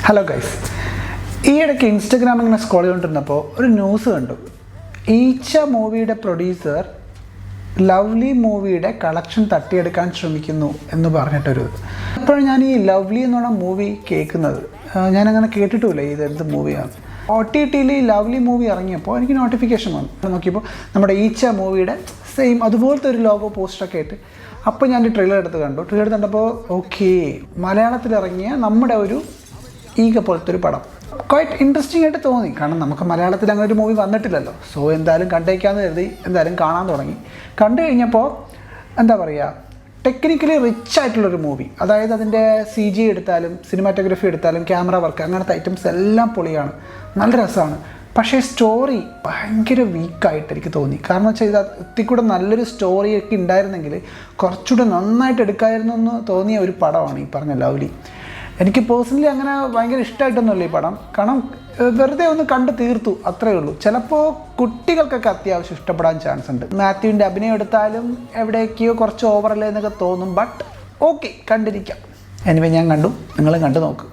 Hello guys, ഈ ഇടയ്ക്ക് Instagram ഇങ്ങനെ സ്ക്രോൾ ചെയ്തുകൊണ്ടിരുന്നപ്പോൾ ഒരു ന്യൂസ് കണ്ടു. ഈച്ച മൂവിയുടെ പ്രൊഡ്യൂസർ ലവ്ലി മൂവിയുടെ കളക്ഷൻ തട്ടിയെടുക്കാൻ ശ്രമിക്കുന്നു എന്ന് പറഞ്ഞിട്ടൊരു. അപ്പോഴും ഞാൻ ഈ ലവ്ലി എന്നുള്ള മൂവി കേൾക്കുന്നത്, ഞാനങ്ങനെ കേട്ടിട്ടുമില്ല ഇതെന്ത് മൂവിയാണ്. OTT ലവ്ലി മൂവി ഇറങ്ങിയപ്പോൾ എനിക്ക് നോട്ടിഫിക്കേഷൻ വന്നു. നോക്കിയപ്പോൾ നമ്മുടെ ഈച്ച മൂവിയുടെ സെയിം അതുപോലത്തെ ഒരു ലോഗോ പോസ്റ്ററൊക്കെ ആയിട്ട്. അപ്പോൾ ഞാൻ ട്രെയിലർ എടുത്ത് കണ്ടു. ട്രെയിലർ കണ്ടപ്പോൾ ഓക്കെ, മലയാളത്തിലിറങ്ങിയ നമ്മുടെ ഒരു ഈഗ പോലത്തെ ഒരു പടം ക്വൈറ്റ് ഇൻട്രസ്റ്റിംഗ് ആയിട്ട് തോന്നി. കാരണം നമുക്ക് മലയാളത്തിൽ അങ്ങനെ ഒരു മൂവി വന്നിട്ടില്ലല്ലോ. സോ എന്തായാലും കണ്ടേക്കാമെന്ന് കരുതി എന്തായാലും കാണാൻ തുടങ്ങി. കണ്ടു കഴിഞ്ഞപ്പോൾ എന്താ പറയുക, ടെക്നിക്കലി റിച്ച് ആയിട്ടുള്ളൊരു മൂവി. അതായത് അതിൻ്റെ CG എടുത്താലും സിനിമാറ്റോഗ്രഫി എടുത്താലും ക്യാമറ വർക്ക് അങ്ങനത്തെ ഐറ്റംസ് എല്ലാം പൊളിയാണ്, നല്ല രസമാണ്. പക്ഷേ സ്റ്റോറി ഭയങ്കര വീക്കായിട്ട് എനിക്ക് തോന്നി. കാരണം വെച്ചാൽ ഇത് എത്തിക്കൂടെ നല്ലൊരു സ്റ്റോറിയൊക്കെ ഉണ്ടായിരുന്നെങ്കിൽ കുറച്ചുകൂടെ നന്നായിട്ട് എടുക്കാമായിരുന്നു എന്ന് തോന്നിയ ഒരു പടമാണ് ഈ പറഞ്ഞ ലവ്ലി. എനിക്ക് പേഴ്സണലി അങ്ങനെ ഭയങ്കര ഇഷ്ടമായിട്ടൊന്നുമില്ല ഈ പടം. കാരണം വെറുതെ ഒന്ന് കണ്ട് തീർത്തു, അത്രയേ ഉള്ളൂ. ചിലപ്പോൾ കുട്ടികൾക്കൊക്കെ അത്യാവശ്യം ഇഷ്ടപ്പെടാൻ ചാൻസ് ഉണ്ട്. മാത്യുവിൻ്റെ അഭിനയം എടുത്താലും എവിടേക്കോ കുറച്ച് ഓവറല്ലേ എന്നൊക്കെ തോന്നും. ബട്ട് ഓക്കെ, കണ്ടിരിക്കാം. എനിവേ ഞാൻ കണ്ടു, നിങ്ങളും കണ്ടു നോക്ക്.